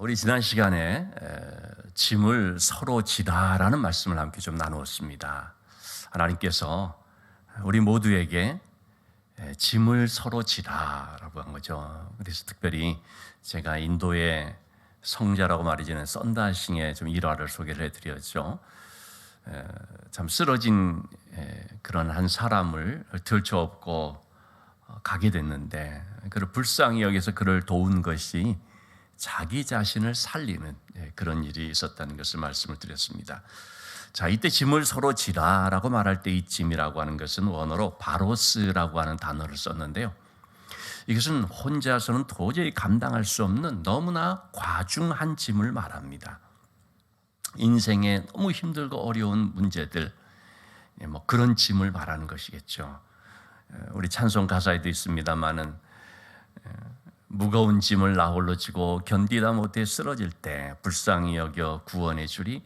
우리 지난 시간에 짐을 서로 지다라는 말씀을 함께 좀 나누었습니다. 하나님께서 우리 모두에게 짐을 서로 지다라고 한 거죠. 그래서 특별히 제가 인도의 성자라고 말해지는 썬다싱의 좀 일화를 소개를 해드렸죠. 참 쓰러진 그런 한 사람을 들쳐업고 가게 됐는데, 그를 불쌍히 여기서 그를 도운 것이 자기 자신을 살리는 그런 일이 있었다는 것을 말씀을 드렸습니다. 자, 이때 짐을 서로 지라라고 말할 때 이 짐이라고 하는 것은 원어로 바로스라고 하는 단어를 썼는데요. 이것은 혼자서는 도저히 감당할 수 없는 너무나 과중한 짐을 말합니다. 인생에 너무 힘들고 어려운 문제들, 그런 짐을 말하는 것이겠죠. 우리 찬송 가사에도 있습니다마는 무거운 짐을 나 홀로 지고 견디다 못해 쓰러질 때 불쌍히 여겨 구원해 주리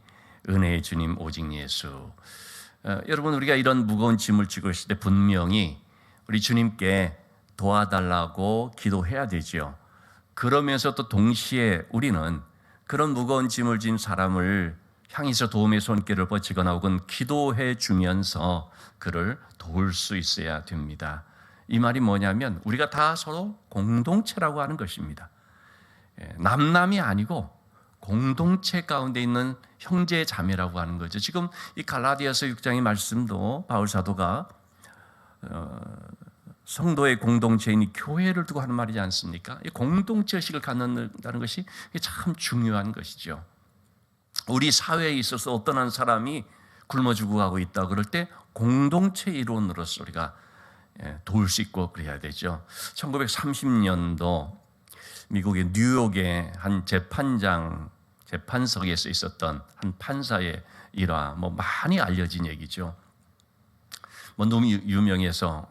은혜의 주님 오직 예수. 여러분, 우리가 이런 무거운 짐을 지고 있을 때 분명히 우리 주님께 도와달라고 기도해야 되죠. 그러면서 또 동시에 우리는 그런 무거운 짐을 진 사람을 향해서 도움의 손길을 뻗치거나 혹은 기도해 주면서 그를 도울 수 있어야 됩니다. 이 말이 뭐냐면 우리가 다 서로 공동체라고 하는 것입니다. 남남이 아니고 공동체 가운데 있는 형제 자매라고 하는 거죠. 지금 이 갈라디아서 6장의 말씀도 바울 사도가 성도의 공동체인 이 교회를 두고 하는 말이지 않습니까? 이 공동체의식을 갖는다는 것이 참 중요한 것이죠. 우리 사회에 있어서 어떤 한 사람이 굶어 죽어가고 있다 그럴 때 공동체 이론으로서 우리가 도울 수 있고 그래야 되죠. 1930년도 미국의 뉴욕의 한 재판석에서 있었던 한 판사의 일화, 많이 알려진 얘기죠. 너무 유명해서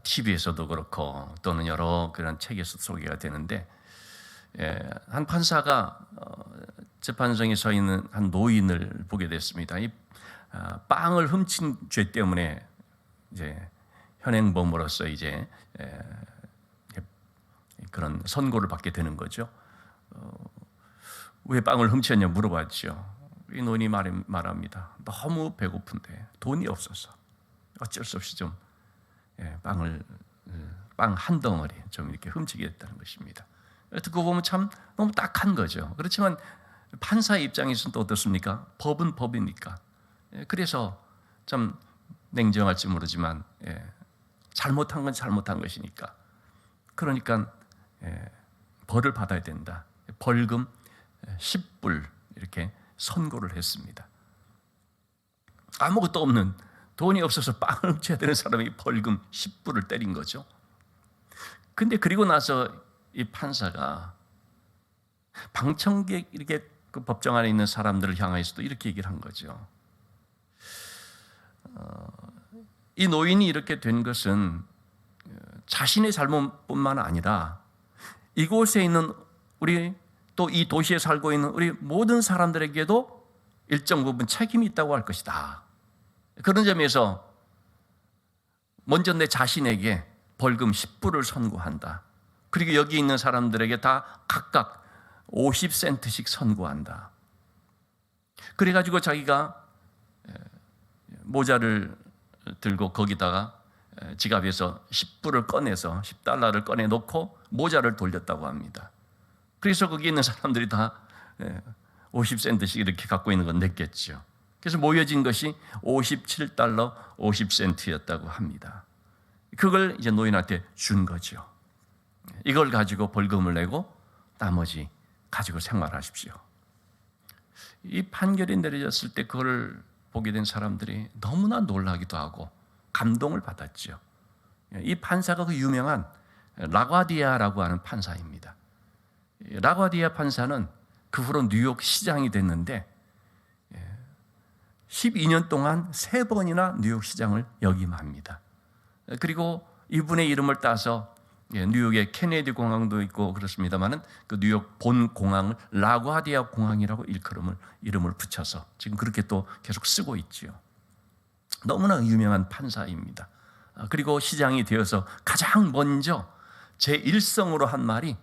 TV에서도 그렇고 또는 여러 그런 책에서 소개가 되는데, 한 판사가 재판정에 서 있는 한 노인을 보게 됐습니다. 이 빵을 훔친 죄 때문에 이제 현행범으로서 이제 그런 선고를 받게 되는 거죠. 왜 빵을 훔쳤냐 물어봤죠. 이 노인이 말합니다. 너무 배고픈데 돈이 없어서 어쩔 수 없이 좀 빵 한 덩어리 좀 이렇게 훔치게 됐다는 것입니다. 듣고 보면 참 너무 딱한 거죠. 그렇지만 판사의 입장에서는 또 어떻습니까? 법은 법이니까. 그래서 좀 냉정할지 모르지만 잘못한 건 잘못한 것이니까. 그러니까 벌을 받아야 된다. 벌금 10불 이렇게 선고를 했습니다. 아무것도 없는, 돈이 없어서 빵을 훔쳐야 되는 사람이 벌금 10불을 때린 거죠. 근데 그리고 나서 이 판사가 방청객 이렇게 그 법정 안에 있는 사람들을 향해서도 이렇게 얘기를 한 거죠. 이 노인이 이렇게 된 것은 자신의 잘못뿐만 아니라 이곳에 있는 우리, 또 이 도시에 살고 있는 우리 모든 사람들에게도 일정 부분 책임이 있다고 할 것이다. 그런 점에서 먼저 내 자신에게 벌금 10불을 선고한다. 그리고 여기 있는 사람들에게 다 각각 50센트씩 선고한다. 그래가지고 자기가 모자를 들고 거기다가 지갑에서 10불을 꺼내서 10달러를 꺼내놓고 모자를 돌렸다고 합니다. 그래서 거기 있는 사람들이 다 50센트씩 이렇게 갖고 있는 건 냈겠죠. 그래서 모여진 것이 57달러 50센트였다고 합니다. 그걸 이제 노인한테 준 거죠. 이걸 가지고 벌금을 내고 나머지 가지고 생활하십시오. 이 판결이 내려졌을 때 그걸 보게 된 사람들이 너무나 놀라기도 하고 감동을 받았죠. 이 판사가 그 유명한 라과디아라고 하는 판사입니다. 라과디아 판사는 그 후로 뉴욕 시장이 됐는데 12년 동안 3번이나 뉴욕 시장을 역임합니다. 그리고 이분의 이름을 따서 뉴욕에 케네디 공항도 있고 그렇습니다만은 그 뉴욕 본 공항을 라과디아 공항이라고 이름을 붙여서 지금 그렇게 또 계속 쓰고 있지요. 너무나 유명한 판사입니다. 그리고 시장이 되어서 가장 먼저 제1성으로 한 말이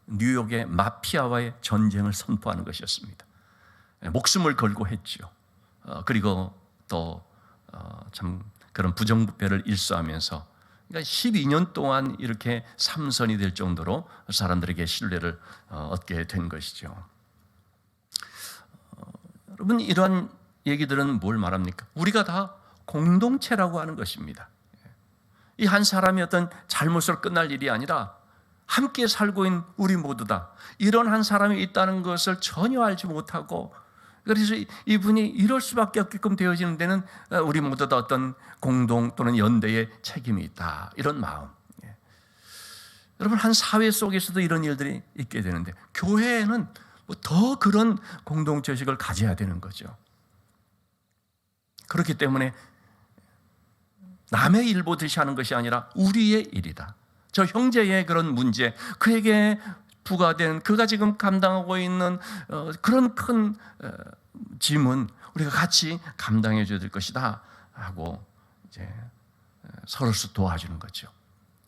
뉴욕의 마피아와의 전쟁을 선포하는 것이었습니다. 목숨을 걸고 했죠. 그리고 또 참 그런 부정부패를 일소하면서 그러니까 12년 동안 이렇게 삼선이 될 정도로 사람들에게 신뢰를 얻게 된 것이죠. 여러분, 이러한 얘기들은 뭘 말합니까? 우리가 다 공동체라고 하는 것입니다. 이 한 사람이 어떤 잘못으로 끝날 일이 아니라 함께 살고 있는 우리 모두다. 이런 한 사람이 있다는 것을 전혀 알지 못하고, 그래서 이분이 이럴 수밖에 없게끔 되어지는 데는 우리 모두 다 어떤 공동 또는 연대의 책임이 있다. 이런 마음. 여러분, 한 사회 속에서도 이런 일들이 있게 되는데 교회에는 더 그런 공동체의식을 가져야 되는 거죠. 그렇기 때문에 남의 일 보듯이 하는 것이 아니라 우리의 일이다. 저 형제의 그런 문제, 그에게 부과된, 그가 지금 감당하고 있는 그런 큰 짐은 우리가 같이 감당해 줘야 될 것이다 하고 이제 서로서 도와주는 거죠.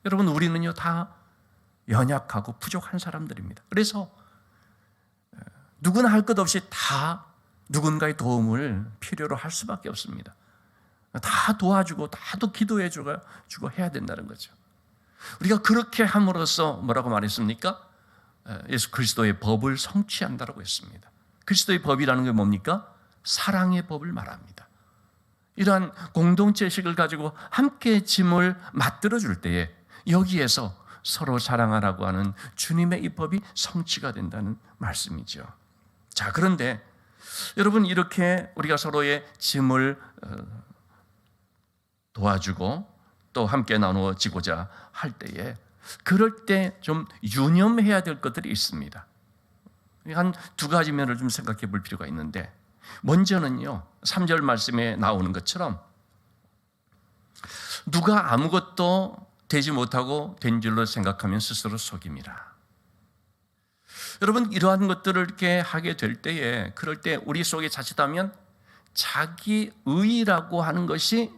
여러분, 우리는요 다 연약하고 부족한 사람들입니다. 그래서 누구나 할 것 없이 다 누군가의 도움을 필요로 할 수밖에 없습니다. 다 도와주고 다도 기도해 주고 해야 된다는 거죠. 우리가 그렇게 함으로써 뭐라고 말했습니까? 예수 그리스도의 법을 성취한다라고 했습니다. 그리스도의 법이라는 게 뭡니까? 사랑의 법을 말합니다. 이러한 공동체식을 가지고 함께 짐을 맞들어 줄 때에 여기에서 서로 사랑하라고 하는 주님의 이 법이 성취가 된다는 말씀이죠. 자, 그런데 여러분, 이렇게 우리가 서로의 짐을 도와주고 또 함께 나누어지고자 할 때에 그럴 때 좀 유념해야 될 것들이 있습니다. 한 두 가지 면을 좀 생각해 볼 필요가 있는데, 먼저는요 3절 말씀에 나오는 것처럼 누가 아무것도 되지 못하고 된 줄로 생각하면 스스로 속임이라. 여러분, 이러한 것들을 이렇게 하게 될 때에, 그럴 때 우리 속에 자칫하면 자기의라고 하는 것이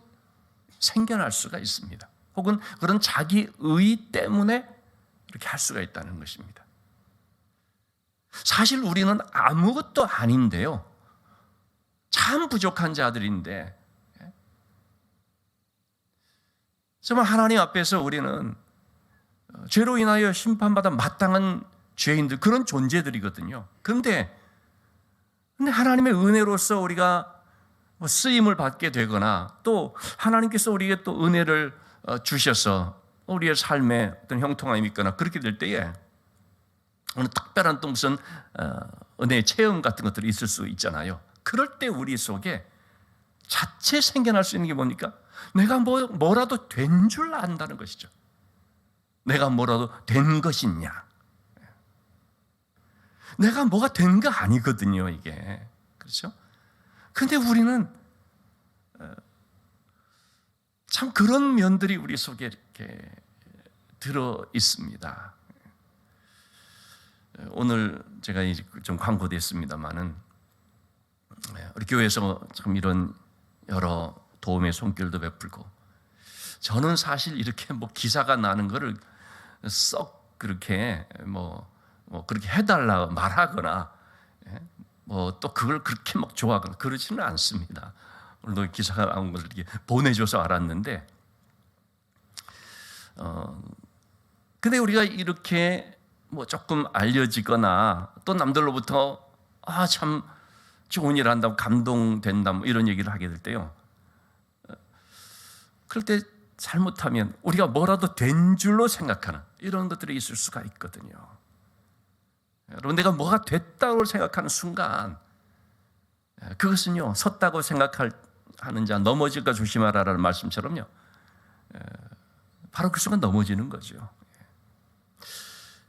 생겨날 수가 있습니다. 혹은 그런 자기의 때문에 이렇게 할 수가 있다는 것입니다. 사실 우리는 아무것도 아닌데요, 참 부족한 자들인데, 정말 하나님 앞에서 우리는 죄로 인하여 심판받아 마땅한 죄인들, 그런 존재들이거든요. 그런데 하나님의 은혜로서 우리가 쓰임을 받게 되거나, 또 하나님께서 우리에게 또 은혜를 주셔서 우리의 삶에 어떤 형통함이 있거나 그렇게 될 때에 어느 특별한 또 무슨 은혜의 체험 같은 것들이 있을 수 있잖아요. 그럴 때 우리 속에 자체 생겨날 수 있는 게 뭡니까? 내가 뭐라도 된 줄 안다는 것이죠. 내가 뭐라도 된 것이냐. 내가 뭐가 된 거 아니거든요, 이게. 그렇죠? 근데 우리는 참 그런 면들이 우리 속에 이렇게 들어 있습니다. 오늘 제가 좀 광고됐습니다만은 우리 교회에서 참 이런 여러 도움의 손길도 베풀고, 저는 사실 이렇게 기사가 나는 거를 썩 그렇게 그렇게 해달라 말하거나 또 그걸 그렇게 좋아하거나 그러지는 않습니다. 오늘도 기사가 나온 것을 이렇게 보내줘서 알았는데, 근데 우리가 이렇게 조금 알려지거나 또 남들로부터 참 좋은 일 한다고 감동된다 이런 얘기를 하게 될 때요, 그럴 때 잘못하면 우리가 뭐라도 된 줄로 생각하는 이런 것들이 있을 수가 있거든요. 여러분, 내가 뭐가 됐다고 생각하는 순간 그것은요 섰다고 생각하는 자 넘어질까 조심하라라는 말씀처럼요, 바로 그 순간 넘어지는 거죠.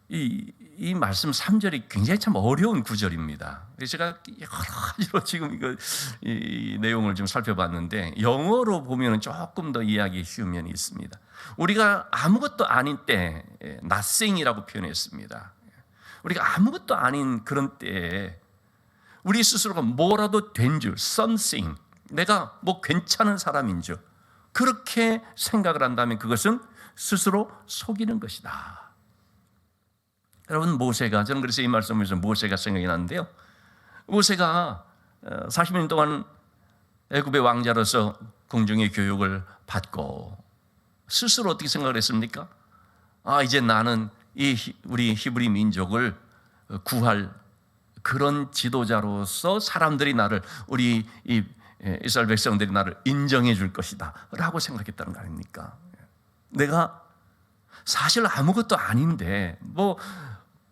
이 말씀 3절이 굉장히 참 어려운 구절입니다. 제가 여러 가지로 지금 이 내용을 좀 살펴봤는데, 영어로 보면 조금 더 이해하기 쉬운 면이 있습니다. 우리가 아무것도 아닌 때 nothing이라고 표현했습니다. 우리가 아무것도 아닌 그런 때에 우리 스스로가 뭐라도 된 줄, something, 내가 괜찮은 사람인 줄 그렇게 생각을 한다면 그것은 스스로 속이는 것이다. 여러분, 모세가, 저는 그래서 이 말씀에서 모세가 생각이 나는데요, 모세가 40년 동안 애굽의 왕자로서 궁중의 교육을 받고 스스로 어떻게 생각을 했습니까? 이제 나는 우리 히브리 민족을 구할 그런 지도자로서 사람들이 나를, 우리 이스라엘 백성들이 나를 인정해 줄 것이다 라고 생각했다는 거 아닙니까? 내가 사실 아무것도 아닌데, 뭐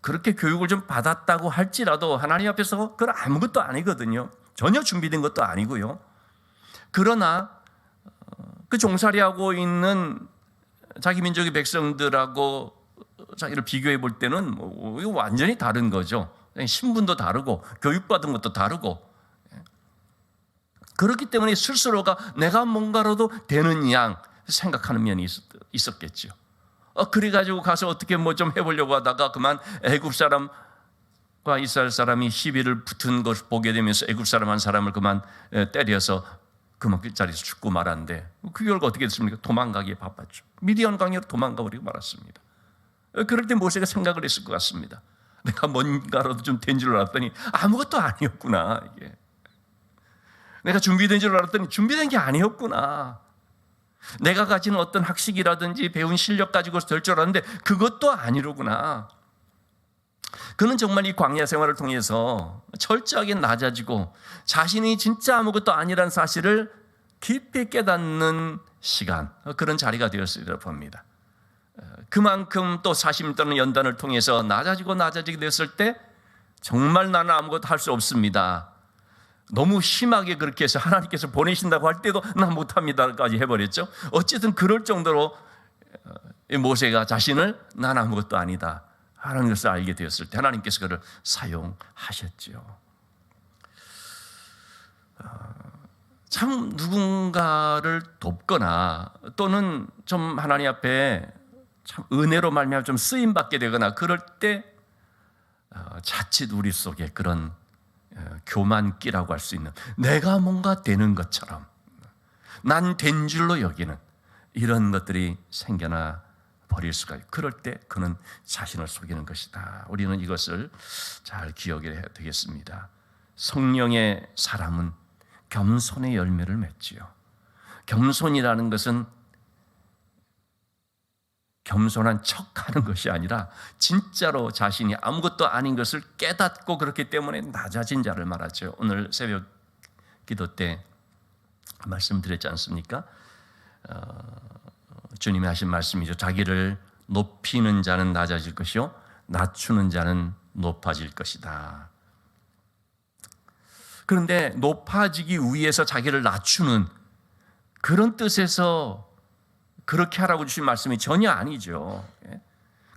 그렇게 교육을 좀 받았다고 할지라도 하나님 앞에서 그건 아무것도 아니거든요. 전혀 준비된 것도 아니고요. 그러나 그 종살이하고 있는 자기 민족의 백성들하고 자기를 비교해 볼 때는 이거 완전히 다른 거죠. 신분도 다르고 교육받은 것도 다르고, 그렇기 때문에 스스로가 내가 뭔가로도 되는 양 생각하는 면이 있었겠죠. 그래가지고 가서 어떻게 뭐 좀 해보려고 하다가 그만 애굽 사람과 이스라엘 사람이 시비를 붙은 것을 보게 되면서 애굽 사람 한 사람을 그만 때려서 그만 길자리에서 죽고 말았는데, 그 결과 어떻게 됐습니까? 도망가기에 바빴죠. 미디안 강으로 도망가 버리고 말았습니다. 그럴 때 모세가 생각을 했을 것 같습니다. 내가 뭔가로도 좀 된 줄 알았더니 아무것도 아니었구나. 이게 내가 준비된 줄 알았더니 준비된 게 아니었구나. 내가 가진 어떤 학식이라든지 배운 실력 가지고 될 줄 알았는데 그것도 아니로구나. 그는 정말 이 광야 생활을 통해서 철저하게 낮아지고 자신이 진짜 아무것도 아니라는 사실을 깊이 깨닫는 시간, 그런 자리가 되었으리라 봅니다. 그만큼 또 40년 동안 연단을 통해서 낮아지게 되었을 때 정말 나는 아무것도 할 수 없습니다. 너무 심하게 그렇게 해서 하나님께서 보내신다고 할 때도 나 못합니다까지 해버렸죠. 어쨌든 그럴 정도로 모세가 자신을 난 아무것도 아니다 하는 것을 알게 되었을 때 하나님께서 그를 사용하셨죠. 참 누군가를 돕거나 또는 좀 하나님 앞에 참 은혜로 말미암아 좀 쓰임 받게 되거나 그럴 때 자칫 우리 속에 그런 교만기라고 할 수 있는, 내가 뭔가 되는 것처럼 난 된 줄로 여기는 이런 것들이 생겨나 버릴 수가 있고, 그럴 때 그는 자신을 속이는 것이다. 우리는 이것을 잘 기억해야 되겠습니다. 성령의 사람은 겸손의 열매를 맺지요. 겸손이라는 것은 겸손한 척하는 것이 아니라 진짜로 자신이 아무것도 아닌 것을 깨닫고 그렇기 때문에 낮아진 자를 말하죠. 오늘 새벽 기도 때 말씀드렸지 않습니까? 주님이 하신 말씀이죠. 자기를 높이는 자는 낮아질 것이요 낮추는 자는 높아질 것이다. 그런데 높아지기 위해서 자기를 낮추는 그런 뜻에서 그렇게 하라고 주신 말씀이 전혀 아니죠.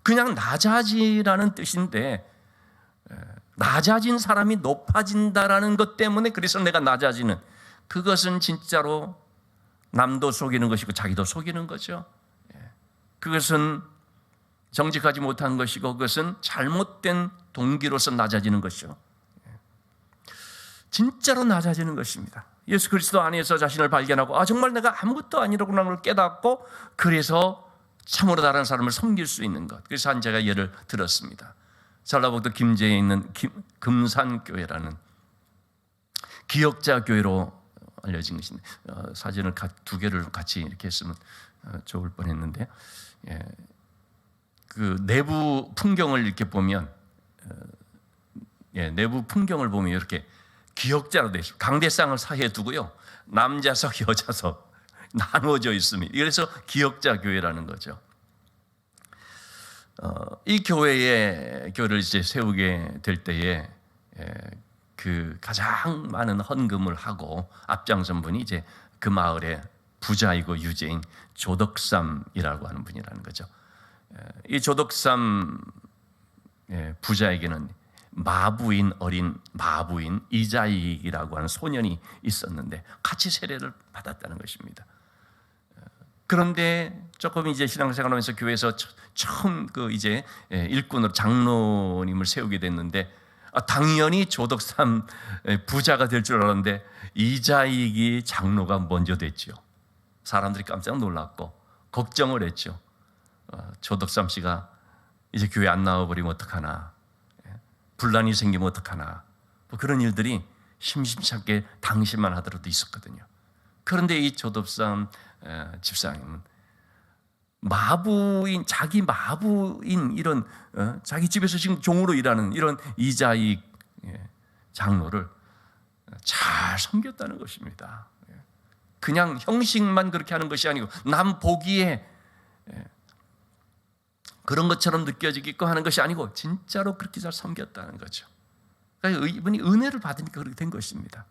그냥 낮아지라는 뜻인데, 낮아진 사람이 높아진다라는 것 때문에 그래서 내가 낮아지는, 그것은 진짜로 남도 속이는 것이고 자기도 속이는 거죠. 그것은 정직하지 못한 것이고 그것은 잘못된 동기로서 낮아지는 것이죠. 진짜로 낮아지는 것입니다. 예수 그리스도 안에서 자신을 발견하고 정말 내가 아무것도 아니라고는 걸 깨닫고, 그래서 참으로 다른 사람을 섬길 수 있는 것. 그래서 한 제가 예를 들었습니다. 전라북도 김제에 있는 금산교회라는 기역자 교회로 알려진 것인데, 사진을 두 개를 같이 이렇게 했으면 좋을 뻔했는데, 그 내부 풍경을 이렇게 보면, 내부 풍경을 보면 이렇게 기역자로 되어 있습니다. 강대상을 사이에 두고요, 남자석, 여자석 나누어져 있습니다. 그래서 기역자 교회라는 거죠. 이 교회를 이제 세우게 될 때에 그 가장 많은 헌금을 하고 앞장선 분이 이제 그 마을의 부자이고 유재인 조덕삼이라고 하는 분이라는 거죠. 이 조덕삼 부자에게는 어린 마부인 이자익이라고 하는 소년이 있었는데 같이 세례를 받았다는 것입니다. 그런데 조금 이제 신앙생활하면서 교회에서 처음 이제 일꾼으로 장로님을 세우게 됐는데, 당연히 조덕삼 부자가 될 줄 알았는데 이자익이 장로가 먼저 됐죠. 사람들이 깜짝 놀랐고 걱정을 했죠. 조덕삼 씨가 이제 교회 안 나와버리면 어떡하나, 분란이 생기면 어떡하나, 뭐 그런 일들이 심심치 않게 당시만 하더라도 있었거든요. 그런데 이 조덥삼 집사님은 자기 마부인 이런 자기 집에서 지금 종으로 일하는 이런 이자익 장로를 잘 섬겼다는 것입니다. 그냥 형식만 그렇게 하는 것이 아니고 남 보기에 그런 것처럼 느껴지게끔 하는 것이 아니고 진짜로 그렇게 잘 섬겼다는 거죠. 그러니까 이분이 은혜를 받으니까 그렇게 된 것입니다.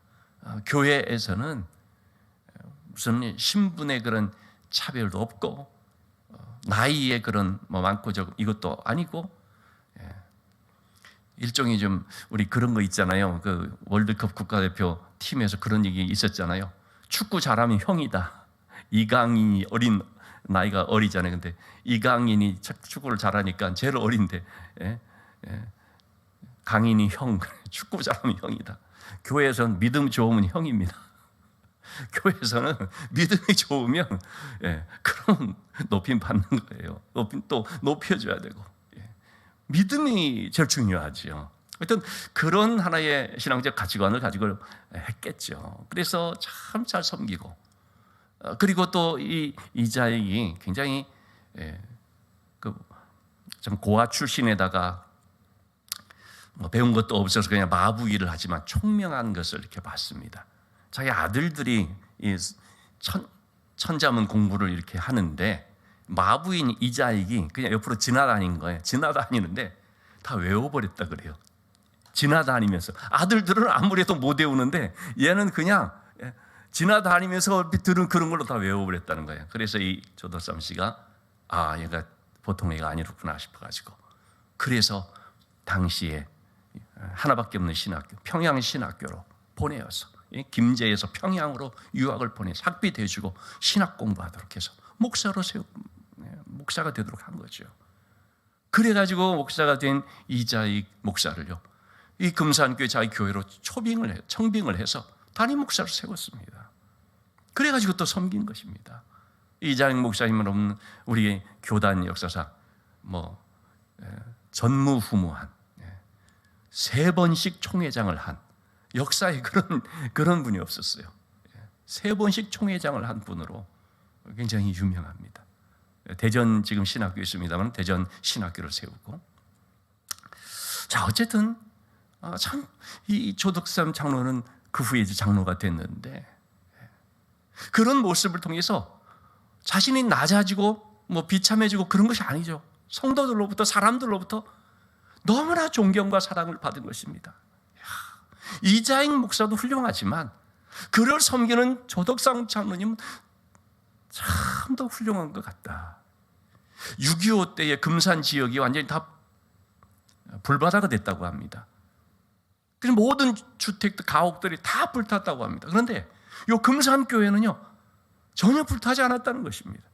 교회에서는 무슨 신분의 그런 차별도 없고 나이의 그런 많고 적고 이것도 아니고, 일종의 좀 우리 그런 거 있잖아요. 그 월드컵 국가대표 팀에서 그런 얘기 있었잖아요. 축구 잘하면 형이다. 이강인이 나이가 어리잖아요. 근데 이강인이 축구를 잘하니까 제일 어린데, 강인이 형, 축구 잘하면 형이다. 교회에서는 믿음 좋으면 형입니다. 교회에서는 믿음이 좋으면 그럼 높임 받는 거예요. 또 높여줘야 되고, 믿음이 제일 중요하죠. 하여튼 그런 하나의 신앙적 가치관을 가지고 했겠죠. 그래서 참 잘 섬기고, 그리고 또 이 이자익이 굉장히 좀 고아 출신에다가 배운 것도 없어서 그냥 마부 일을 하지만 총명한 것을 이렇게 봤습니다. 자기 아들들이 이 천자문 공부를 이렇게 하는데 마부인 이자익이 그냥 옆으로 지나다닌 거예요. 지나다니는데 다 외워버렸다 그래요. 지나다니면서 아들들은 아무래도 못 외우는데 얘는 그냥 지나다니면서 들은 그런 걸로 다 외워버렸다는 거예요. 그래서 이 조덕삼 씨가 얘가 보통 애가 아니었구나 싶어가지고, 그래서 당시에 하나밖에 없는 신학교, 평양신학교로 보내어서 김제에서 평양으로 유학을 보내서 학비 대주고 신학 공부하도록 해서 목사가 되도록 한 거죠. 그래가지고 목사가 된 이자익 목사를요, 이 금산교회 자기 교회로 청빙을 해서 담임 목사를 세웠습니다. 그래가지고 또 섬긴 것입니다. 이자익 목사님은 없는 우리 교단 역사상 전무후무한 3번씩 총회장을 한 역사에 그런 분이 없었어요. 3번씩 총회장을 한 분으로 굉장히 유명합니다. 대전 지금 신학교 있습니다만 대전 신학교를 세우고, 자 어쨌든 참 이 조덕삼 장로는 그 후에 이제 장로가 됐는데, 그런 모습을 통해서 자신이 낮아지고 비참해지고 그런 것이 아니죠. 성도들로부터, 사람들로부터 너무나 존경과 사랑을 받은 것입니다. 이자익 목사도 훌륭하지만 그를 섬기는 조덕삼 장로님은 참 더 훌륭한 것 같다. 6.25 때의 금산 지역이 완전히 다 불바다가 됐다고 합니다. 그래서 모든 주택들, 가옥들이 다 불탔다고 합니다. 그런데 이 금산교회는요 전혀 불타지 않았다는 것입니다.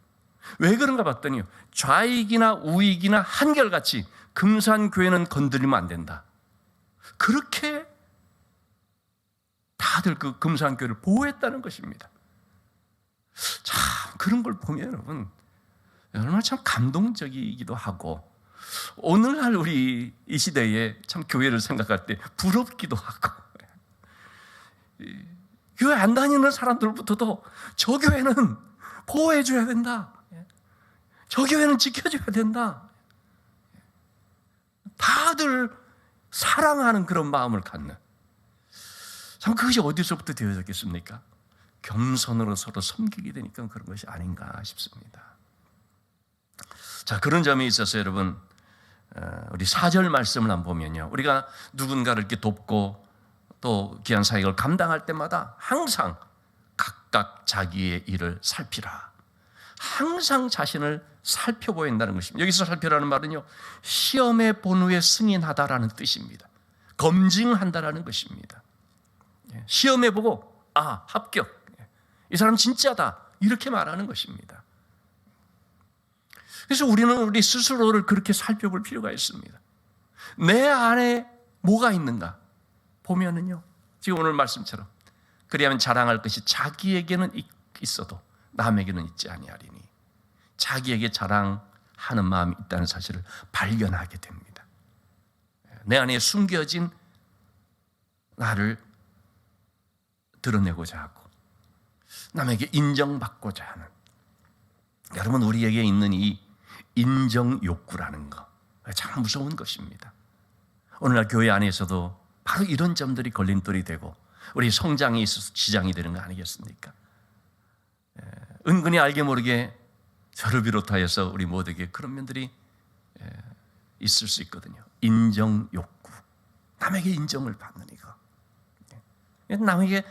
왜 그런가 봤더니 좌익이나 우익이나 한결같이 금산교회는 건드리면 안 된다. 그렇게 다들 그 금산교회를 보호했다는 것입니다. 참 그런 걸 보면 여러분 얼마나 참 감동적이기도 하고, 오늘날 우리 이 시대에 참 교회를 생각할 때 부럽기도 하고, 교회 안 다니는 사람들부터도 저 교회는 보호해줘야 된다, 저 교회는 지켜줘야 된다, 다들 사랑하는 그런 마음을 갖는, 참 그것이 어디서부터 되어졌겠습니까? 겸손으로 서로 섬기게 되니까 그런 것이 아닌가 싶습니다. 자, 그런 점에 있어서 여러분, 우리 4절 말씀을 한번 보면요, 우리가 누군가를 이렇게 돕고 또 귀한 사역을 감당할 때마다 항상 각각 자기의 일을 살피라, 항상 자신을 살펴보야 한다는 것입니다. 여기서 살펴라는 말은요, 시험에 본 후에 승인하다라는 뜻입니다. 검증한다라는 것입니다. 시험해 보고 합격, 이 사람 진짜다, 이렇게 말하는 것입니다. 그래서 우리는 우리 스스로를 그렇게 살펴볼 필요가 있습니다. 내 안에 뭐가 있는가 보면은요, 지금 오늘 말씀처럼 그리하면 자랑할 것이 자기에게는 있어도 남에게는 있지 아니하리니, 자기에게 자랑할 하는 마음이 있다는 사실을 발견하게 됩니다. 내 안에 숨겨진 나를 드러내고자 하고 남에게 인정받고자 하는, 여러분, 우리에게 있는 이 인정 욕구라는 거 참 무서운 것입니다. 오늘날 교회 안에서도 바로 이런 점들이 걸림돌이 되고 우리 성장에 있어서 지장이 되는 거 아니겠습니까? 은근히 알게 모르게 저를 비롯하여서 우리 모두에게 그런 면들이 있을 수 있거든요. 인정 욕구, 남에게 인정을 받는 이거, 남에게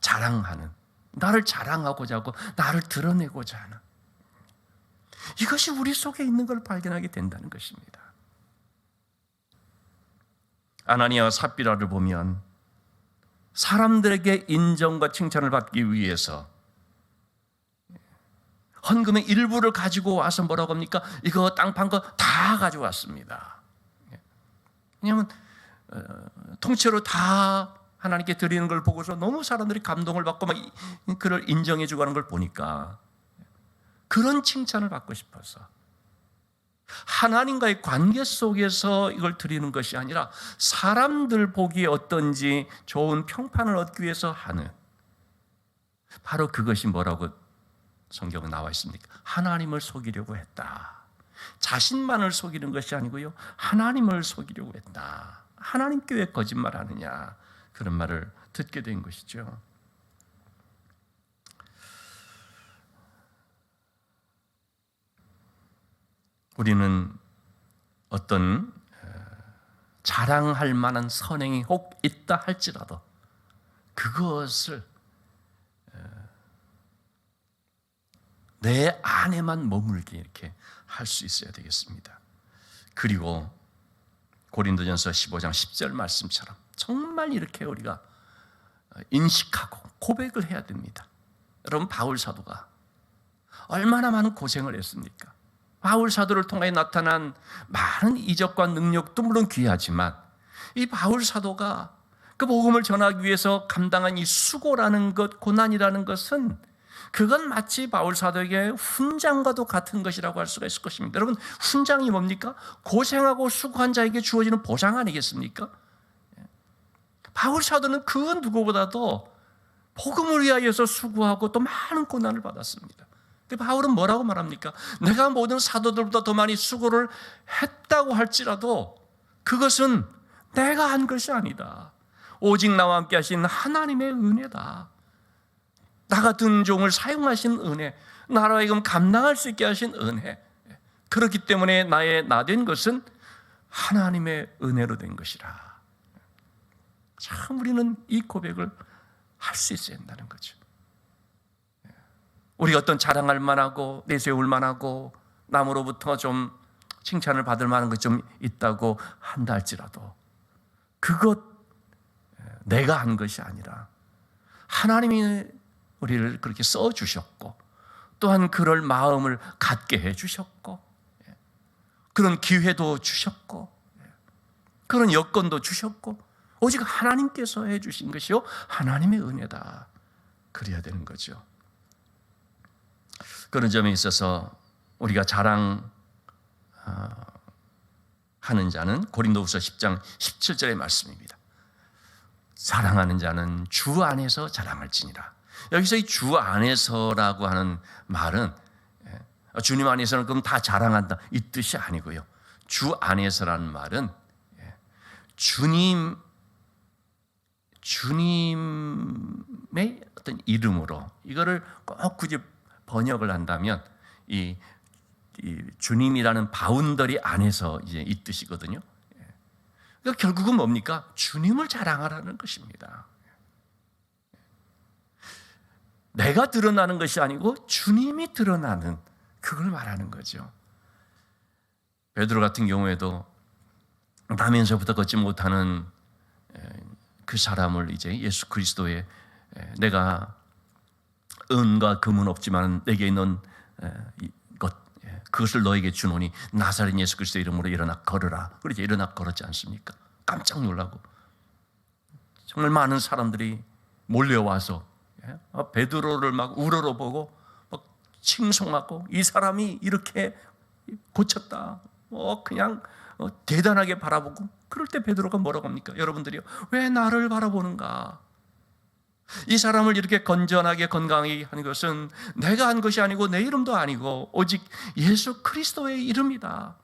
자랑하는, 나를 자랑하고자 하고 나를 드러내고자 하는, 이것이 우리 속에 있는 걸 발견하게 된다는 것입니다. 아나니아와 삽비라를 보면 사람들에게 인정과 칭찬을 받기 위해서 헌금의 일부를 가지고 와서 뭐라고 합니까? 이거 땅 판 거 다 가져왔습니다. 왜냐하면 통째로 다 하나님께 드리는 걸 보고서 너무 사람들이 감동을 받고 막 그를 인정해 주고 하는 걸 보니까 그런 칭찬을 받고 싶어서 하나님과의 관계 속에서 이걸 드리는 것이 아니라 사람들 보기에 어떤지 좋은 평판을 얻기 위해서 하는, 바로 그것이 뭐라고 성경에 나와 있습니까? 하나님을 속이려고 했다. 자신만을 속이는 것이 아니고요, 하나님을 속이려고 했다. 하나님께 왜 거짓말하느냐, 그런 말을 듣게 된 것이죠. 우리는 어떤 자랑할 만한 선행이 혹 있다 할지라도 그것을 내 안에만 머물게 이렇게 할 수 있어야 되겠습니다. 그리고 고린도전서 15장 10절 말씀처럼 정말 이렇게 우리가 인식하고 고백을 해야 됩니다. 여러분, 바울 사도가 얼마나 많은 고생을 했습니까? 바울 사도를 통해 나타난 많은 이적과 능력도 물론 귀하지만 이 바울 사도가 그 복음을 전하기 위해서 감당한 이 수고라는 것, 고난이라는 것은 그건 마치 바울 사도에게 훈장과도 같은 것이라고 할 수가 있을 것입니다. 여러분, 훈장이 뭡니까? 고생하고 수고한 자에게 주어지는 보상 아니겠습니까? 바울 사도는 그 누구보다도 복음을 위하여서 수고하고 또 많은 고난을 받았습니다. 바울은 뭐라고 말합니까? 내가 모든 사도들보다 더 많이 수고를 했다고 할지라도 그것은 내가 한 것이 아니다. 오직 나와 함께 하신 하나님의 은혜다. 나 같은 종을 사용하신 은혜, 나로 하여금 감당할 수 있게 하신 은혜, 그렇기 때문에 나 된 것은 하나님의 은혜로 된 것이라. 참 우리는 이 고백을 할 수 있어야 한다는 거죠. 우리가 어떤 자랑할 만하고 내세울 만하고 남으로부터 좀 칭찬을 받을 만한 것 좀 있다고 한다 할지라도 그것 내가 한 것이 아니라 하나님이 우리를 그렇게 써주셨고 또한 그럴 마음을 갖게 해주셨고 그런 기회도 주셨고 그런 여건도 주셨고 오직 하나님께서 해주신 것이요 하나님의 은혜다. 그래야 되는 거죠. 그런 점에 있어서 우리가 자랑하는 자는 고린도후서 10장 17절의 말씀입니다. 자랑하는 자는 주 안에서 자랑할지니라. 여기서 이 주 안에서라고 하는 말은 주님 안에서는 그럼 다 자랑한다 이 뜻이 아니고요. 주 안에서라는 말은 주님의 어떤 이름으로 이거를 꼭 굳이 번역을 한다면 이 주님이라는 바운더리 안에서 이제 이 뜻이거든요. 그러니까 결국은 뭡니까? 주님을 자랑하라는 것입니다. 내가 드러나는 것이 아니고 주님이 드러나는 그걸 말하는 거죠. 베드로 같은 경우에도 나면서부터 걷지 못하는 그 사람을 이제 예수 그리스도의 내가 은과 금은 없지만 내게 있는 것 그것을 너에게 주노니 나사렛 예수 그리스도 이름으로 일어나 걸으라. 그렇지 일어나 걸었지 않습니까? 깜짝 놀라고 정말 많은 사람들이 몰려와서 베드로를 막 우러러보고 막 칭송하고 이 사람이 이렇게 고쳤다. 그냥 대단하게 바라보고, 그럴 때 베드로가 뭐라고 합니까? 여러분들이요, 왜 나를 바라보는가? 이 사람을 이렇게 건전하게 건강하게 하는 것은 내가 한 것이 아니고 내 이름도 아니고 오직 예수 그리스도의 이름이다.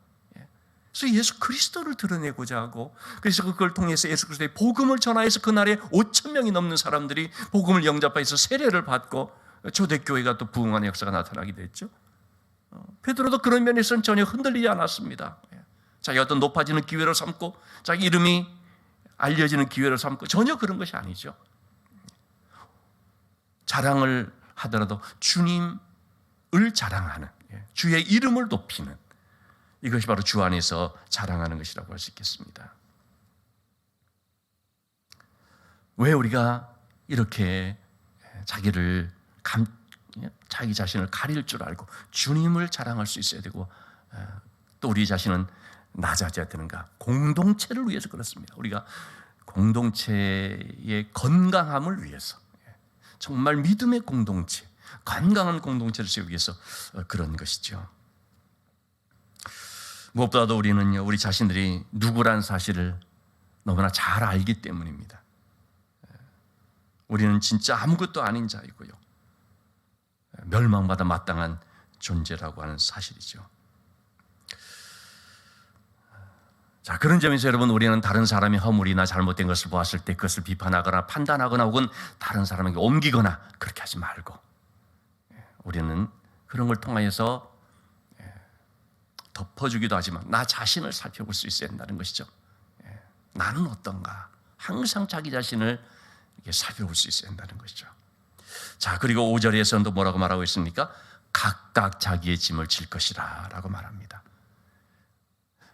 그래서 예수 그리스도를 드러내고자 하고, 그래서 그걸 통해서 예수 그리스도의 복음을 전하여서 그날에 5,000명이 넘는 사람들이 복음을 영접해서 세례를 받고 초대교회가 또 부흥하는 역사가 나타나게 됐죠. 베드로도 그런 면에서는 전혀 흔들리지 않았습니다. 자기 어떤 높아지는 기회로 삼고 자기 이름이 알려지는 기회로 삼고 전혀 그런 것이 아니죠. 자랑을 하더라도 주님을 자랑하는, 주의 이름을 높이는, 이것이 바로 주 안에서 자랑하는 것이라고 할 수 있겠습니다. 왜 우리가 이렇게 자기 자신을 가릴 줄 알고 주님을 자랑할 수 있어야 되고, 또 우리 자신은 낮아져야 되는가? 공동체를 위해서 그렇습니다. 우리가 공동체의 건강함을 위해서, 정말 믿음의 공동체, 건강한 공동체를 세우기 위해서 그런 것이죠. 무엇보다도 우리는요, 우리 자신들이 누구란 사실을 너무나 잘 알기 때문입니다. 우리는 진짜 아무것도 아닌 자이고요, 멸망받아 마땅한 존재라고 하는 사실이죠. 자, 그런 점에서 여러분, 우리는 다른 사람의 허물이나 잘못된 것을 보았을 때 그것을 비판하거나 판단하거나 혹은 다른 사람에게 옮기거나 그렇게 하지 말고, 우리는 그런 걸 통하여서 덮어주기도 하지만 나 자신을 살펴볼 수 있어야 한다는 것이죠. 나는 어떤가? 항상 자기 자신을 살펴볼 수 있어야 한다는 것이죠. 자, 그리고 5절에서는 또 뭐라고 말하고 있습니까? 각각 자기의 짐을 질 것이라 라고 말합니다.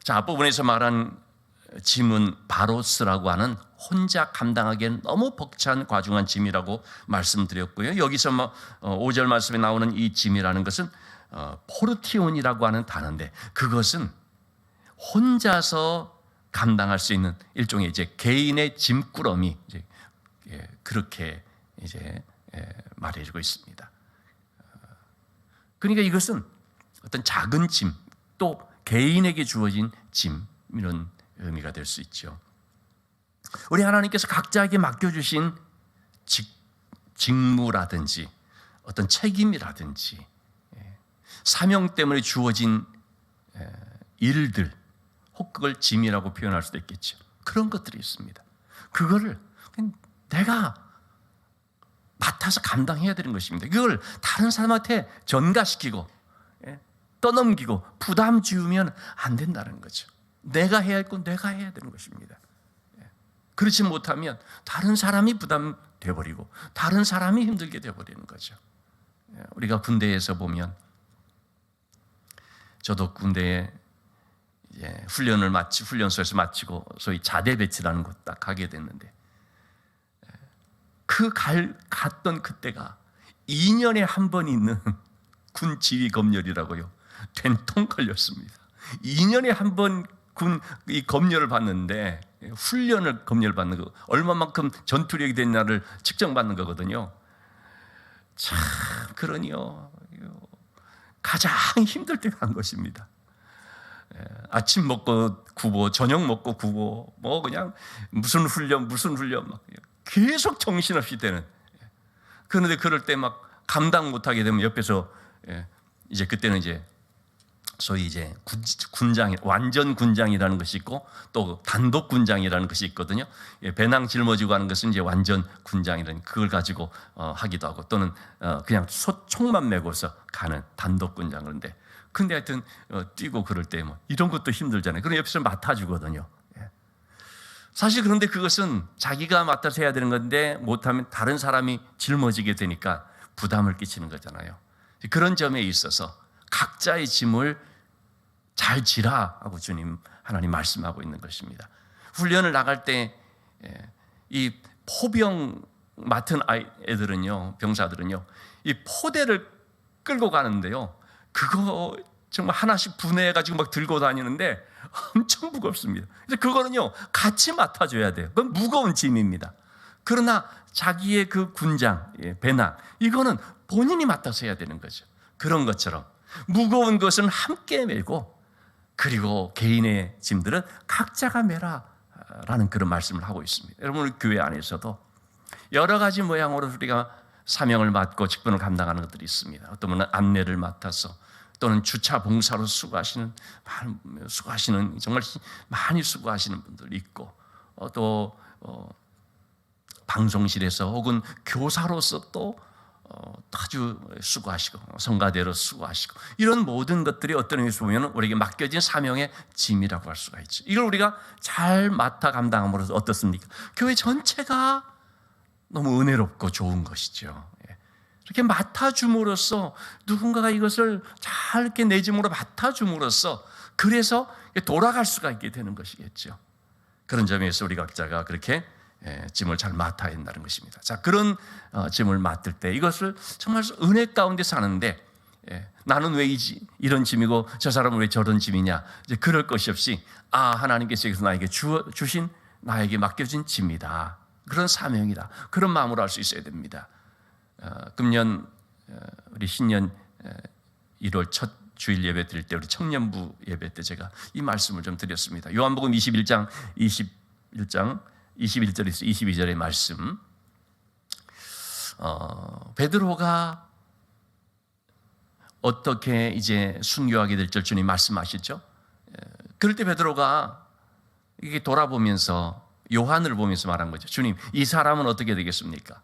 자, 앞부분에서 말한 짐은 바로스라고 하는 혼자 감당하기엔 너무 벅찬 과중한 짐이라고 말씀드렸고요. 여기서 5절 말씀에 나오는 이 짐이라는 것은 포르티온이라고 하는 단어인데, 그것은 혼자서 감당할 수 있는 일종의 개인의 짐꾸러미, 그렇게 말해주고 있습니다. 그러니까 이것은 어떤 작은 짐, 또 개인에게 주어진 짐, 이런 의미가 될 수 있죠. 우리 하나님께서 각자에게 맡겨주신 직무라든지 어떤 책임이라든지 사명 때문에 주어진 일들, 혹 그걸 짐이라고 표현할 수도 있겠죠. 그런 것들이 있습니다. 그거를 내가 맡아서 감당해야 되는 것입니다. 그걸 다른 사람한테 전가시키고 떠넘기고 부담 지우면 안 된다는 거죠. 내가 해야 할 건 내가 해야 되는 것입니다. 그렇지 못하면 다른 사람이 부담되어버리고 다른 사람이 힘들게 되어버리는 거죠. 우리가 군대에서 보면, 저도 군대에 훈련소에서 마치고 소위 자대 배치라는 곳 딱 가게 됐는데, 갔던 그때가 2년에 한 번 있는 군 지휘 검열이라고요. 된통 걸렸습니다. 2년에 한 번 이 검열을 받는데, 훈련을 검열 받는 거, 얼마만큼 전투력이 됐냐를 측정받는 거거든요. 참, 그러니요, 가장 힘들 때가 한 것입니다. 아침 먹고 구보, 저녁 먹고 구보, 그냥 무슨 훈련 막 계속 정신없이 되는. 그런데 그럴 때 막 감당 못하게 되면 옆에서 그때는 소위 군장, 완전 군장이라는 것이 있고 또 단독 군장이라는 것이 있거든요. 배낭 짊어지고 하는 것은 완전 군장이라는, 그걸 가지고 하기도 하고, 또는 그냥 총만 메고서 가는 단독 군장. 그런데 근데 하여튼 뛰고 그럴 때 이런 것도 힘들잖아요. 그럼 옆에서 맡아주거든요. 사실 그런데 그것은 자기가 맡아서 해야 되는 건데 못하면 다른 사람이 짊어지게 되니까 부담을 끼치는 거잖아요. 그런 점에 있어서 각자의 짐을 잘 지라 하고 하나님 말씀하고 있는 것입니다. 훈련을 나갈 때 이 포병 맡은 애들은요, 병사들은요, 이 포대를 끌고 가는데요, 그거 정말 하나씩 분해해가지고 막 들고 다니는데 엄청 무겁습니다. 그래서 그거는요, 같이 맡아줘야 돼요. 그건 무거운 짐입니다. 그러나 자기의 그 군장, 배낭, 이거는 본인이 맡아서 해야 되는 거죠. 그런 것처럼 무거운 것은 함께 메고 그리고 개인의 짐들은 각자가 메라 라는 그런 말씀을 하고 있습니다. 여러분, 교회 안에서도 여러 가지 모양으로 우리가 사명을 맡고 직분을 감당하는 것들이 있습니다. 어떤 분은 안내를 맡아서, 또는 주차 봉사로 수고하시는 정말 많이 수고하시는 분들 있고, 또 방송실에서 혹은 교사로서 또 아주 수고하시고, 성가대로 수고하시고, 이런 모든 것들이 어떤 의미에서 보면 우리에게 맡겨진 사명의 짐이라고 할 수가 있죠. 이걸 우리가 잘 맡아 감당함으로써 어떻습니까? 교회 전체가 너무 은혜롭고 좋은 것이죠. 이렇게 맡아줌으로써, 누군가가 이것을 잘 이렇게 내 짐으로 맡아줌으로써 그래서 돌아갈 수가 있게 되는 것이겠죠. 그런 점에서 우리 각자가 그렇게 짐을 잘 맡아야 된다는 것입니다. 자, 그런 짐을 맡을 때 이것을 정말 은혜 가운데 사는데, 나는 왜 이런 짐이고 저 사람은 왜 저런 짐이냐, 이제 그럴 것이 없이, 하나님께서 나에게 주신, 나에게 맡겨진 짐이다, 그런 사명이다, 그런 마음으로 할 수 있어야 됩니다. 금년 우리 신년 1월 첫 주일 예배 드릴 때, 우리 청년부 예배 때 제가 이 말씀을 좀 드렸습니다. 요한복음 21장 21절에서 22절의 말씀. 베드로가 어떻게 이제 순교하게 될 줄 주님 말씀하시죠. 그럴 때 베드로가 이게 돌아보면서 요한을 보면서 말한 거죠. 주님, 이 사람은 어떻게 되겠습니까?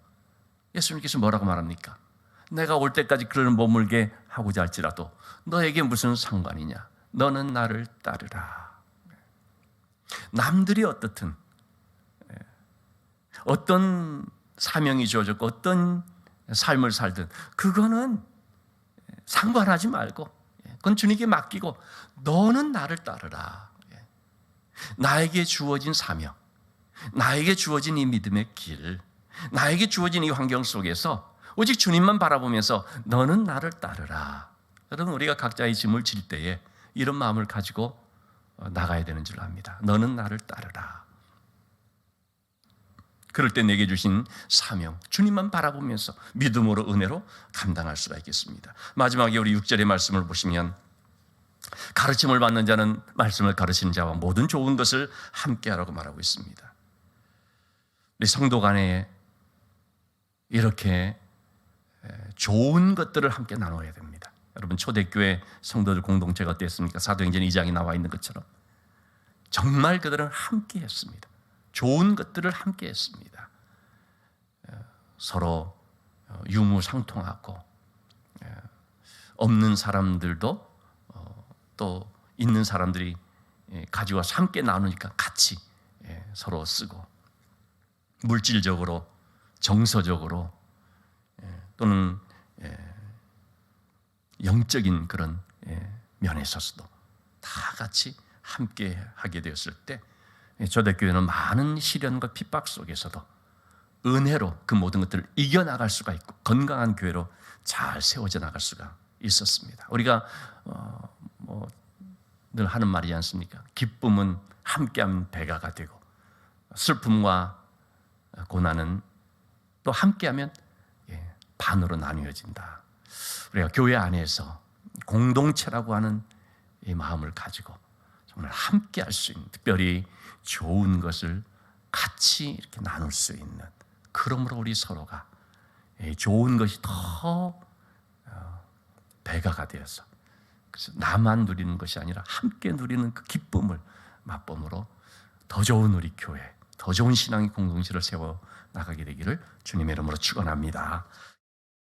예수님께서 뭐라고 말합니까? 내가 올 때까지 그를 머물게 하고자 할지라도 너에게 무슨 상관이냐? 너는 나를 따르라. 남들이 어떻든, 어떤 사명이 주어졌고 어떤 삶을 살든 그거는 상관하지 말고, 그건 주님께 맡기고 너는 나를 따르라. 나에게 주어진 사명, 나에게 주어진 이 믿음의 길, 나에게 주어진 이 환경 속에서 오직 주님만 바라보면서 너는 나를 따르라. 여러분, 우리가 각자의 짐을 질 때에 이런 마음을 가지고 나가야 되는 줄 압니다. 너는 나를 따르라. 그럴 때 내게 주신 사명, 주님만 바라보면서 믿음으로, 은혜로 감당할 수가 있겠습니다. 마지막에 우리 6절의 말씀을 보시면, 가르침을 받는 자는 말씀을 가르치는 자와 모든 좋은 것을 함께하라고 말하고 있습니다. 우리 성도 간에 이렇게 좋은 것들을 함께 나눠야 됩니다. 여러분, 초대교회 성도들 공동체가 어땠습니까? 사도행전 2장에 나와 있는 것처럼 정말 그들은 함께 했습니다. 좋은 것들을 함께 했습니다. 서로 유무상통하고, 없는 사람들도 또 있는 사람들이 가지고 와서 함께 나누니까 같이 서로 쓰고, 물질적으로, 정서적으로, 또는 영적인 그런 면에 있어서도 다 같이 함께 하게 되었을 때, 초대교회는 많은 시련과 핍박 속에서도 은혜로 그 모든 것들을 이겨나갈 수가 있고 건강한 교회로 잘 세워져 나갈 수가 있었습니다. 우리가 늘 하는 말이지 않습니까? 기쁨은 함께하면 배가가 되고, 슬픔과 고난은 또 함께하면 반으로 나뉘어진다. 우리가 교회 안에서 공동체라고 하는 이 마음을 가지고 정말 함께할 수 있는, 특별히 좋은 것을 같이 이렇게 나눌 수 있는, 그러므로 우리 서로가 좋은 것이 더 배가가 되어서, 그래서 나만 누리는 것이 아니라 함께 누리는 그 기쁨을 맛봄으로 더 좋은 우리 교회, 더 좋은 신앙의 공동체를 세워 나가게 되기를 주님의 이름으로 축원합니다.